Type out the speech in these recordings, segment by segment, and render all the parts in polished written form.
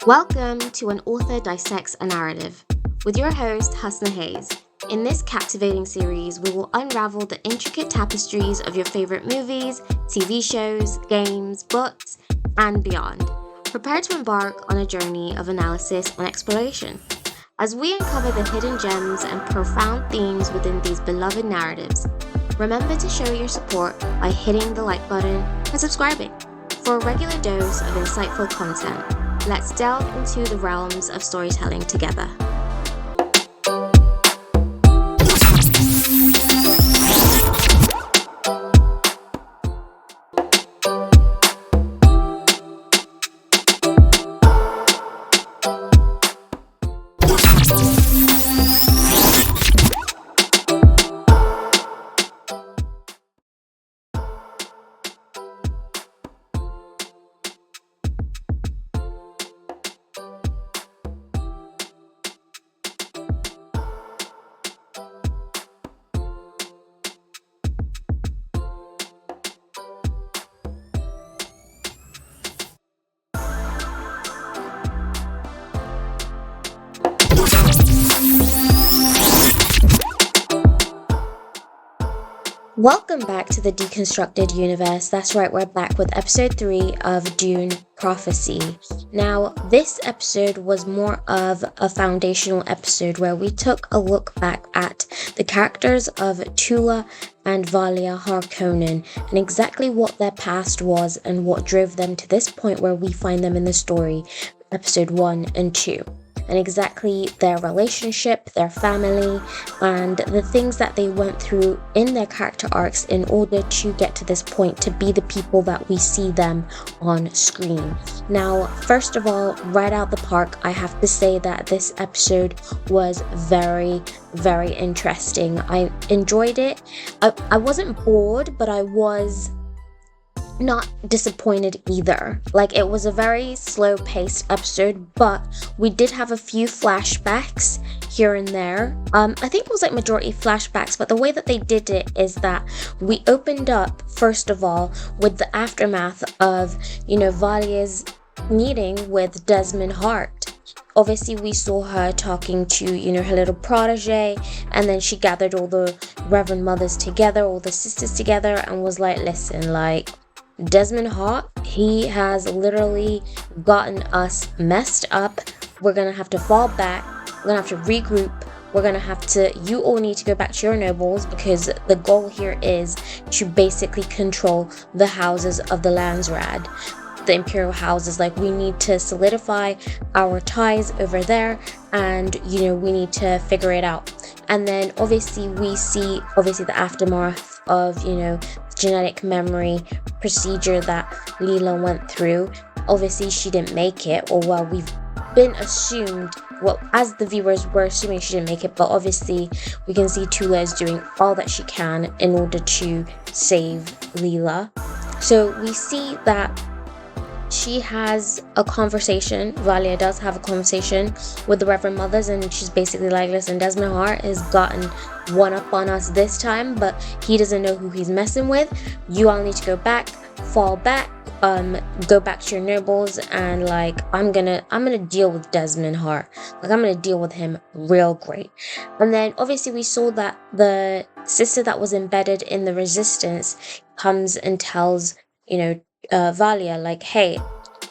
Welcome to An Author Dissects a Narrative with your host, Husna Haze. In this captivating series, we will unravel the intricate tapestries of your favorite movies, TV shows, games, books, and beyond. Prepare to embark on a journey of analysis and exploration as we uncover the hidden gems and profound themes within these beloved narratives. Remember to show your support by hitting the like button and subscribing for a regular dose of insightful content. Let's delve into the realms of storytelling together. Welcome back to the Deconstructed Universe. That's right, we're back with episode 3 of Dune Prophecy. Now, this episode was more of a foundational episode where we took a look back at the characters of Tula and Valia Harkonnen and exactly what their past was and what drove them to this point where we find them in the story, episode 1 and 2. And exactly their relationship, their family, and the things that they went through in their character arcs in order to get to this point to be the people that we see them on screen. Now, first of all, right out the park, I have to say that this episode was very, very interesting. I enjoyed it. I wasn't bored, but I was not disappointed either. Like, it was a very slow-paced episode, but we did have a few flashbacks here and there. I think it was like majority flashbacks, but the way that they did it is that we opened up, first of all, with the aftermath of, Valia's meeting with Desmond Hart. Obviously, we saw her talking to, her little protege, and then she gathered all the Reverend Mothers together, all the sisters together, and was like, listen, like, Desmond Hart, he has literally gotten us messed up. We're gonna have to fall back. We're gonna have to regroup. We're gonna have to, you all need to go back to your nobles because the goal here is to basically control the houses of the Landsraad, the imperial houses. Like, we need to solidify our ties over there, and we need to figure it out. And then obviously we see the aftermath of genetic memory procedure that Leela went through. Obviously she didn't make it, or well, we've been assumed, well, as the viewers were assuming she didn't make it, but obviously we can see Tula is doing all that she can in order to save Leela. So we see that she has a conversation, Valia does have a conversation with the Reverend Mothers, and she's basically like, listen, Desmond Hart has gotten one up on us this time, but he doesn't know who he's messing with. You all need to go back, fall back, go back to your nobles, and like, I'm gonna deal with Desmond Hart. Like, I'm gonna deal with him real great. And then obviously we saw that the sister that was embedded in the resistance comes and tells, Valia, like, hey,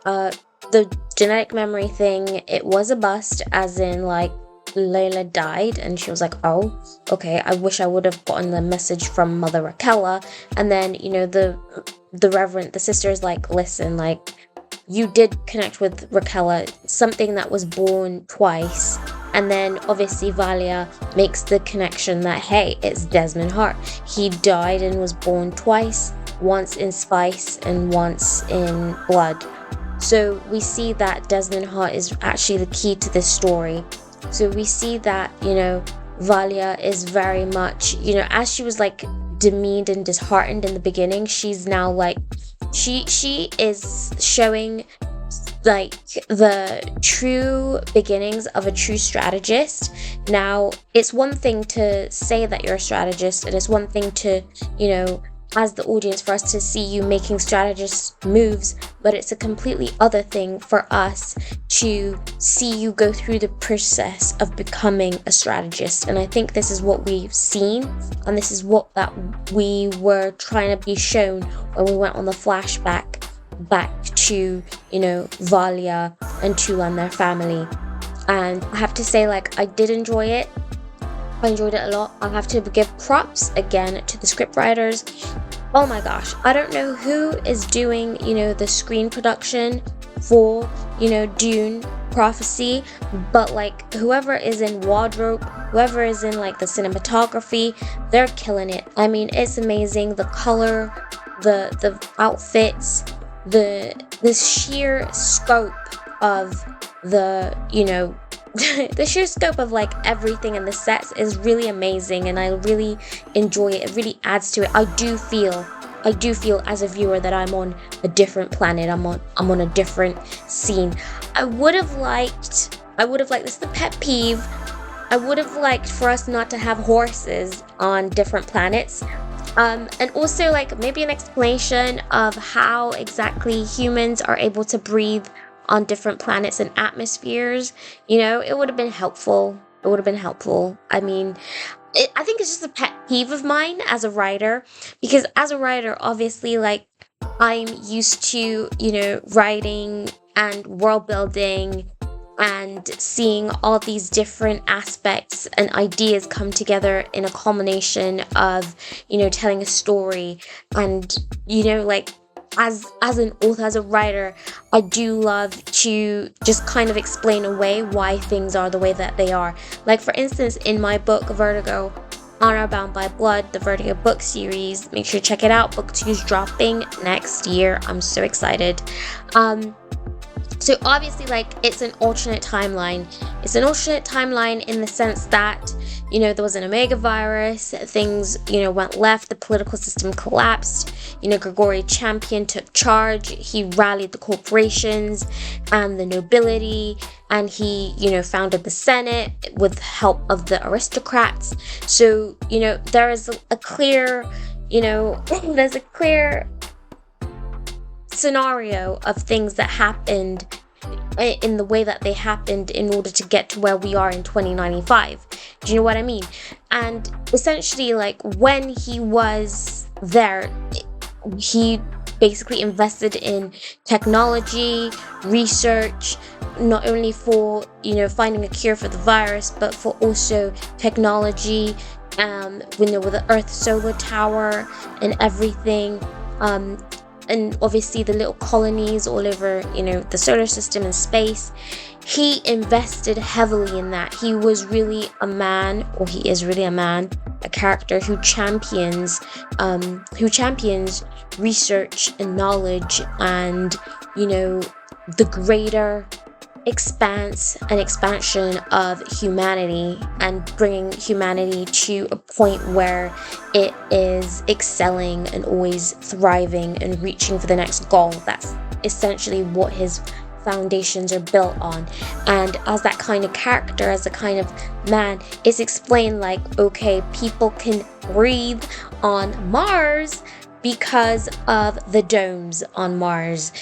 the genetic memory thing, it was a bust, as in, like, Layla died. And she was like, oh, okay, I wish I would have gotten the message from Mother Rakella. And then, the sister is like, listen, like, you did connect with Rakella, something that was born twice. And then obviously Valia makes the connection that, hey, it's Desmond Hart. He died and was born twice, once in spice and once in blood. So we see that Desmond Hart is actually the key to this story. So we see that, Valia is very much, as she was like demeaned and disheartened in the beginning, she's now like, she is showing like the true beginnings of a true strategist. Now, it's one thing to say that you're a strategist, and it's one thing to, as the audience for us to see you making strategist moves, but it's a completely other thing for us to see you go through the process of becoming a strategist. And I think this is what we've seen, and this is what that we were trying to be shown when we went on the flashback back to, Valia and Tula and their family. And I have to say, like, I did enjoy it. I enjoyed it a lot. I'll have to give props again to the scriptwriters. Oh my gosh, I don't know who is doing, the screen production for, Dune Prophecy, but like whoever is in wardrobe, whoever is in like the cinematography, they're killing it. I mean, it's amazing. The color, the outfits, the sheer scope of the, the sheer scope of like everything in the sets is really amazing, and I really enjoy it. It really adds to it. I do feel as a viewer that I'm on a different planet. I'm on a different scene. I would have liked, this is the pet peeve, I would have liked for us not to have horses on different planets. And also like maybe an explanation of how exactly humans are able to breathe on different planets and atmospheres. It would have been helpful. I mean, I think it's just a pet peeve of mine as a writer, because as a writer, obviously, like, I'm used to, writing and world building and seeing all these different aspects and ideas come together in a culmination of, telling a story. And, like, as an author, as a writer, I do love to just kind of explain away why things are the way that they are. Like, for instance, in my book, Vertigo, Honor Bound by Blood, the Vertigo book series, make sure to check it out. Book 2 is dropping next year. I'm so excited. So obviously, like, it's an alternate timeline. It's an alternate timeline in the sense that, there was an Omega virus, things, went left, the political system collapsed, Grigori Champion took charge, he rallied the corporations and the nobility, and he, founded the Senate with help of the aristocrats. So, there is a clear, there's a clear scenario of things that happened in the way that they happened in order to get to where we are in 2095. Do you know what I mean? And essentially, like, when he was there, he basically invested in technology, research, not only for, finding a cure for the virus, but for also technology, with the Earth solar tower and everything. And obviously the little colonies all over, the solar system and space. He invested heavily in that. He was really a man, or he is really a man, a character who champions research and knowledge and, the greater expanse and expansion of humanity, and bringing humanity to a point where it is excelling and always thriving and reaching for the next goal. That's essentially what his foundations are built on. And as that kind of character, as a kind of man, it's explained like, okay, people can breathe on Mars because of the domes on Mars.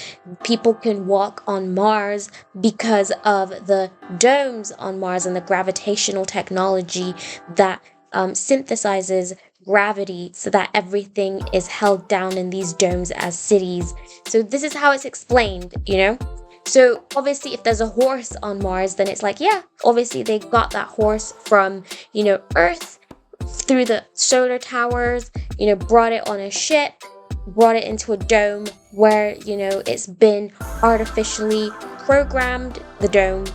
People can walk on Mars because of the domes on Mars and the gravitational technology that synthesizes gravity so that everything is held down in these domes as cities. So this is how it's explained, So obviously if there's a horse on Mars, then it's like, yeah, obviously they got that horse from, Earth, through the solar towers, brought it on a ship, brought it into a dome where, it's been artificially programmed, the dome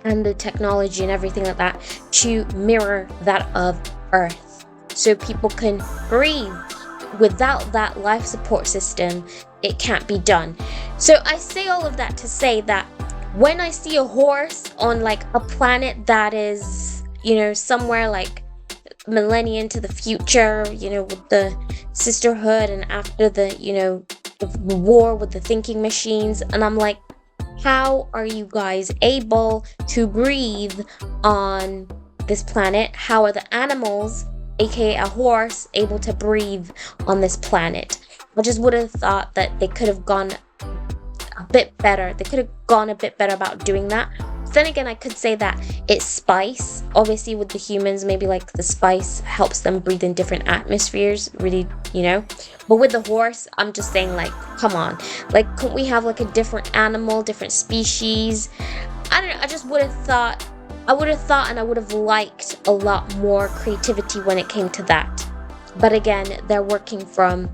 and the technology and everything like that, to mirror that of Earth. So people can breathe. Without that life support system, it can't be done. So I say all of that to say that when I see a horse on like a planet that is, somewhere like millennia into the future, with the sisterhood and after the, the war with the thinking machines, and I'm like, how are you guys able to breathe on this planet? How are the animals aka a horse, able to breathe on this planet. I just would have thought that they could have gone a bit better. They could have gone a bit better about doing that. Then again, I could say that it's spice. Obviously, with the humans, maybe like the spice helps them breathe in different atmospheres, really, you know. But with the horse, I'm just saying, like, come on. Like, couldn't we have like a different animal, different species? I don't know. I just would have thought, and I would have liked a lot more creativity when it came to that. But again, they're working from,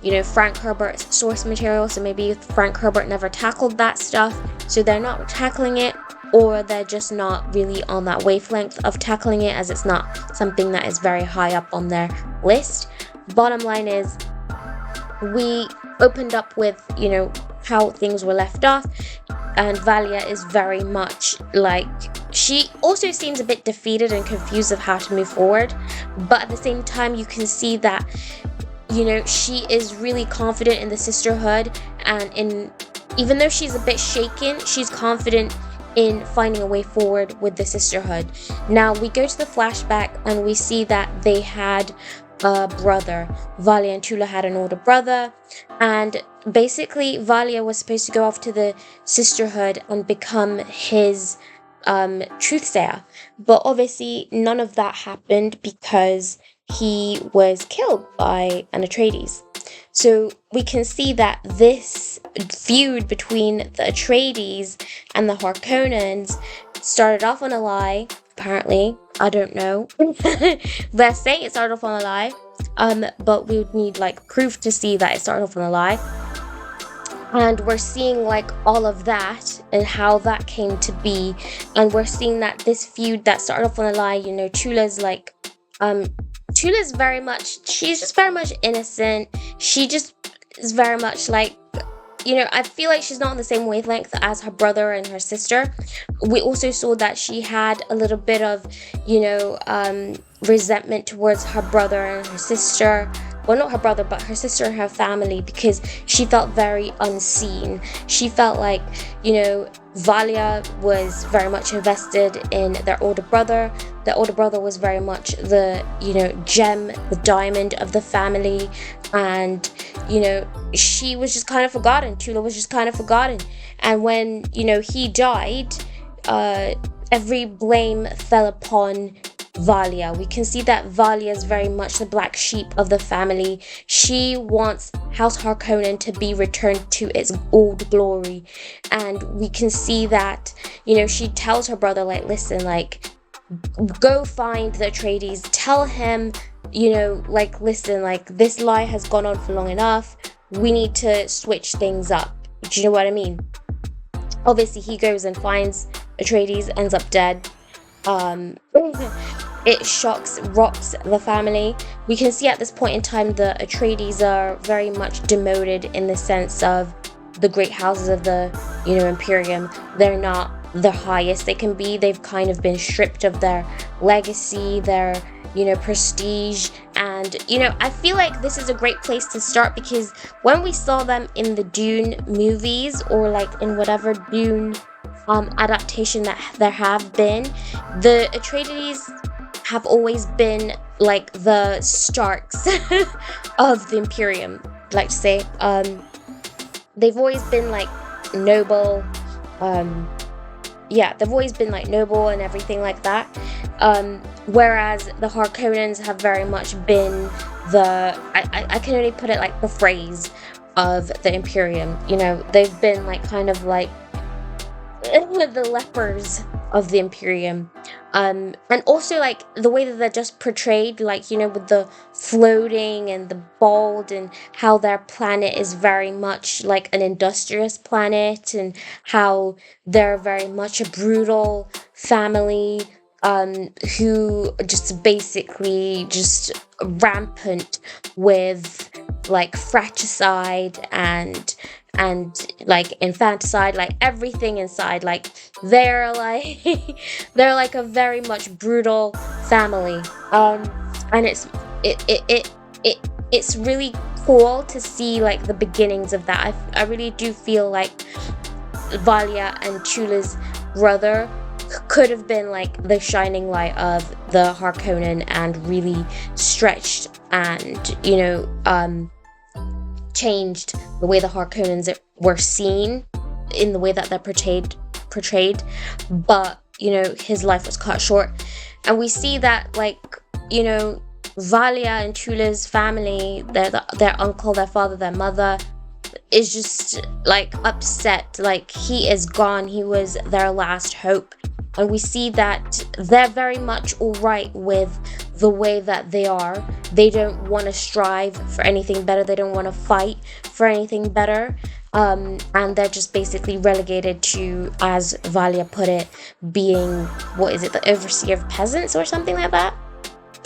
you know, Frank Herbert's source material, so maybe Frank Herbert never tackled that stuff, so they're not tackling it, or they're just not really on that wavelength of tackling it, as it's not something that is very high up on their list. Bottom line is, we opened up with, you know, how things were left off, and Valia is very much like, she also seems a bit defeated and confused of how to move forward, but at the same time you can see that, you know, she is really confident in the sisterhood, and even though she's a bit shaken, she's confident in finding a way forward with the sisterhood. Now we go to the flashback and we see that they had a brother. Valia and Tula had an older brother, and basically Valia was supposed to go off to the sisterhood and become his truthsayer, but obviously none of that happened because he was killed by an Atreides. So we can see that this feud between the Atreides and the Harkonnens started off on a lie, apparently. I don't know. They're saying it started off on a lie, but we would need like proof to see that it started off on a lie. And we're seeing like all of that and how that came to be, and we're seeing that this feud that started off on a lie, you know, Tula's like Tula's very much, she's just very much innocent. She just is very much like, you know, I feel like she's not on the same wavelength as her brother and her sister. We also saw that she had a little bit of, you know, resentment towards her brother and her sister. Well, not her brother, but her sister and her family, because she felt very unseen. She felt like, you know, Valia was very much invested in their older brother. Their older brother was very much the, you know, gem, the diamond of the family. And, you know, she was just kind of forgotten. Tula was just kind of forgotten. And when, you know, he died, every blame fell upon Valia. We can see that Valia is very much the black sheep of the family. She wants House Harkonnen to be returned to its old glory, and we can see that, you know, she tells her brother, like, listen, like, go find the Atreides, tell him, you know, like, listen, like, this lie has gone on for long enough, we need to switch things up. Do you know what I mean? Obviously he goes and finds Atreides, ends up dead. It rocks the family. We can see at this point in time the Atreides are very much demoted in the sense of the great houses of the, you know, Imperium. They're not the highest they can be. They've kind of been stripped of their legacy, their, you know, prestige. And, you know, I feel like this is a great place to start, because when we saw them in the Dune movies, or like in whatever Dune adaptation that there have been, the Atreides have always been like the Starks of the Imperium, like to say. They've always been like noble, they've always been like noble and everything like that, whereas the Harkonnens have very much been the, I can only put it like the phrase of the Imperium. You know, they've been like kind of like the lepers of the Imperium. And also like the way that they're just portrayed, like, you know, with the floating and the bald, and how their planet is very much like an industrious planet, and how they're very much a brutal family, who just basically just rampant with like fratricide and like infanticide, like everything inside. Like they're like they're like a very much brutal family, and it's really cool to see like the beginnings of that. I really do feel like Valia and Tula's brother could have been like the shining light of the Harkonnen and really stretched and, changed the way the Harkonnens were seen in the way that they're portrayed. But, his life was cut short. And we see that, like, Valia and Tula's family, their uncle, their father, their mother, is just like upset. Like, he is gone. He was their last hope. And we see that they're very much all right with the way that they are. They don't want to strive for anything better. They don't want to fight for anything better. And they're just basically relegated to, as Valia put it, being, the overseer of peasants or something like that?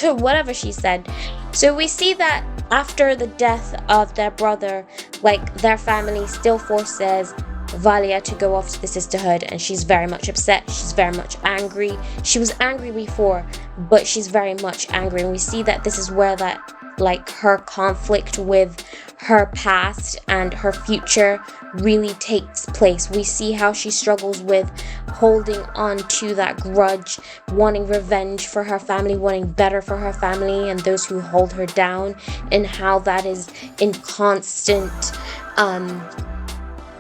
Whatever she said. So we see that after the death of their brother, like, their family still forces Valia to go off to the sisterhood, and she's very much upset. She's very much angry. She was angry before, but she's very much angry, and we see that this is where that, like, her conflict with her past and her future really takes place. We see how she struggles with holding on to that grudge, wanting revenge for her family, wanting better for her family and those who hold her down, and how that is in constant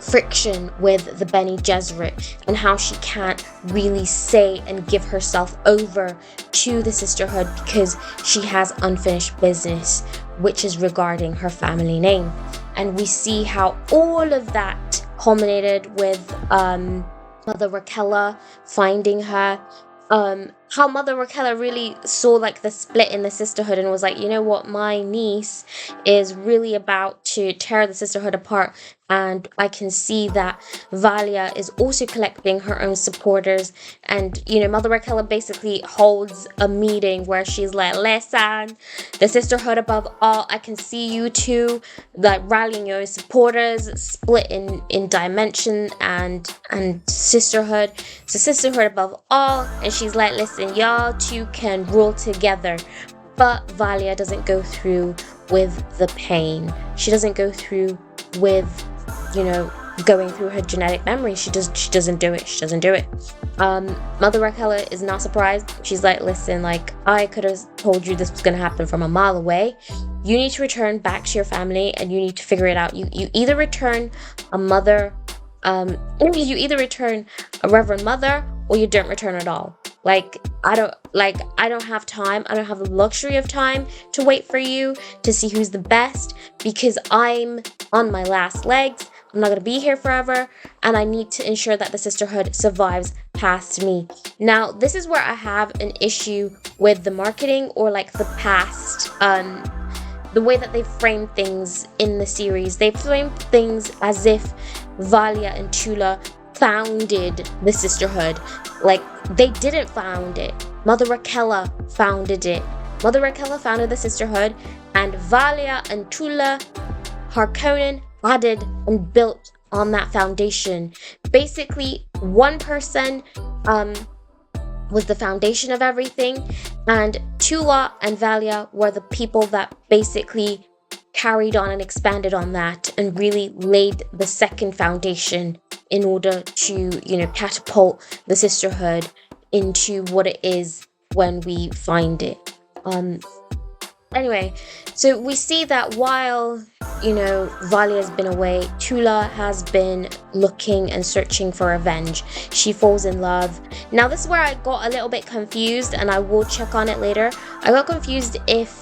friction with the Bene Gesserit, and how she can't really say and give herself over to the sisterhood because she has unfinished business, which is regarding her family name. And we see how all of that culminated with Mother Raquella finding her. How Mother Raquella really saw, like, the split in the sisterhood and was like, you know what, my niece is really about to tear the sisterhood apart, and I can see that Valia is also collecting her own supporters. And, Mother Raquella basically holds a meeting where she's like, listen, the sisterhood above all, I can see you two, like, rallying your supporters, split in dimension and sisterhood. So sisterhood above all, and she's like, listen, y'all two can rule together. But Valia doesn't go through with the pain. She doesn't go through with, going through her genetic memory. She doesn't do it. Mother Raquella is not surprised. She's like, listen, like, I could have told you this was going to happen from a mile away. You need to return back to your family, and you need to figure it out. You either return a mother, you either return a Reverend Mother, or you don't return at all. Like, I don't have time. I don't have the luxury of time to wait for you to see who's the best, because I'm on my last legs. I'm not going to be here forever, and I need to ensure that the sisterhood survives past me. Now, this is where I have an issue with the marketing, or like the past, the way that they've framed things in the series. They've framed things as if Valia and Tula founded the sisterhood. Like, they didn't found it. Mother Raquella founded it. Mother Raquella founded the sisterhood, and Valia and Tula Harkonnen added and built on that foundation. Basically, one person was the foundation of everything, and Tula and Valia were the people that basically carried on and expanded on that and really laid the second foundation in order to, catapult the sisterhood into what it is when we find it. Anyway, so we see that while, Valia's been away, Tula has been looking and searching for revenge. She falls in love. Now, this is where I got a little bit confused, and I will check on it later. I got confused if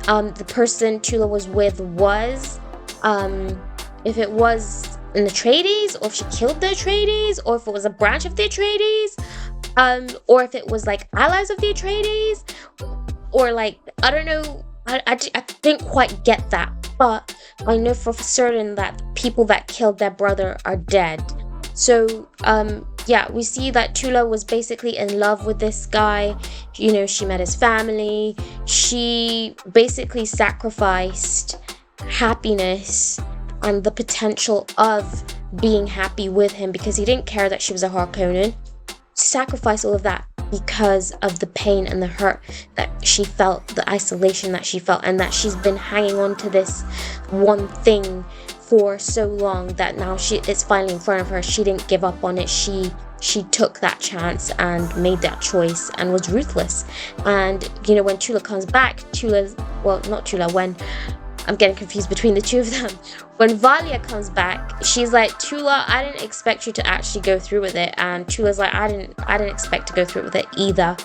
the person Tula was with was, if it was an Atreides, or if she killed the Atreides, or if it was a branch of the Atreides, or if it was, like, allies of the Atreides, or, like, I don't know. I didn't quite get that, but I know for certain that people that killed their brother are dead. So, we see that Tula was basically in love with this guy. She met his family. She basically sacrificed happiness and the potential of being happy with him, because he didn't care that she was a Harkonnen. Sacrifice all of that because of the pain and the hurt that she felt, the isolation that she felt, and that she's been hanging on to this one thing for so long that now it's finally in front of her. She didn't give up on it. She she took that chance and made that choice and was ruthless. And you know, when Tula comes back, when I'm getting confused between the two of them. When Valia comes back, she's like, Tula, I didn't expect you to actually go through with it. And Tula's like, I didn't expect to go through with it either.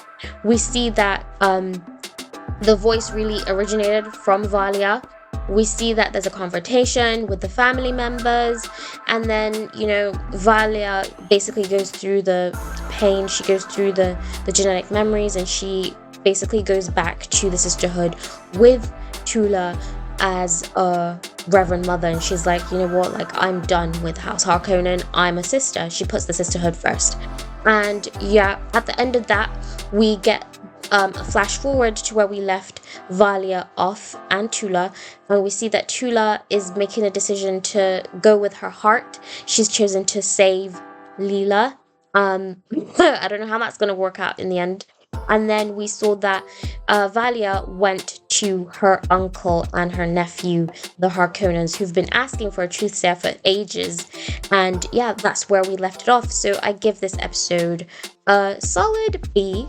We see that the voice really originated from Valia. We see that there's a confrontation with the family members, and then, you know, Valia basically goes through the pain, she goes through the genetic memories, and she basically goes back to the sisterhood with Tula as a Reverend Mother, and she's like, you know what, like, I'm done with House Harkonnen, I'm a sister. She puts the sisterhood first. And yeah, at the end of that, we get a flash forward to where we left Valia off and Tula, and we see that Tula is making a decision to go with her heart. She's chosen to save Leela. I don't know how that's going to work out in the end. And then we saw that Valia went to her uncle and her nephew, the Harkonnens, who've been asking for a truth sayer for ages. And yeah, that's where we left it off. So I give this episode a solid B.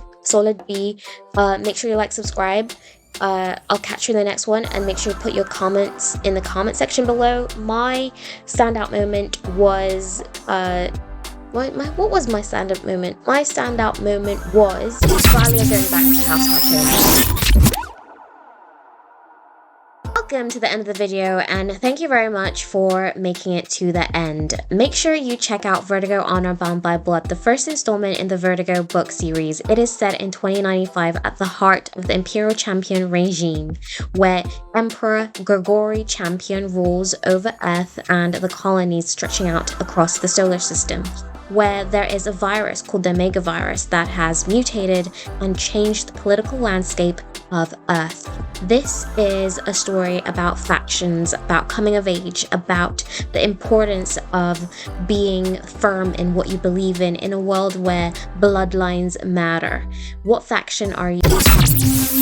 Make sure you like, subscribe. I'll catch you in the next one, and make sure you put your comments in the comment section below. My standout moment was what was my stand-up moment? My standout moment was Valia going back to House Harkonnen. Welcome to the end of the video, and thank you very much for making it to the end. Make sure you check out Vertigo Honor Bound by Blood, the first installment in the Vertigo book series. It is set in 2095 at the heart of the Imperial Champion regime, where Emperor Gregory Champion rules over Earth and the colonies stretching out across the solar system, where there is a virus called the Omega virus that has mutated and changed the political landscape of Earth. This is a story about factions, about coming of age, about the importance of being firm in what you believe in a world where bloodlines matter. What faction are you?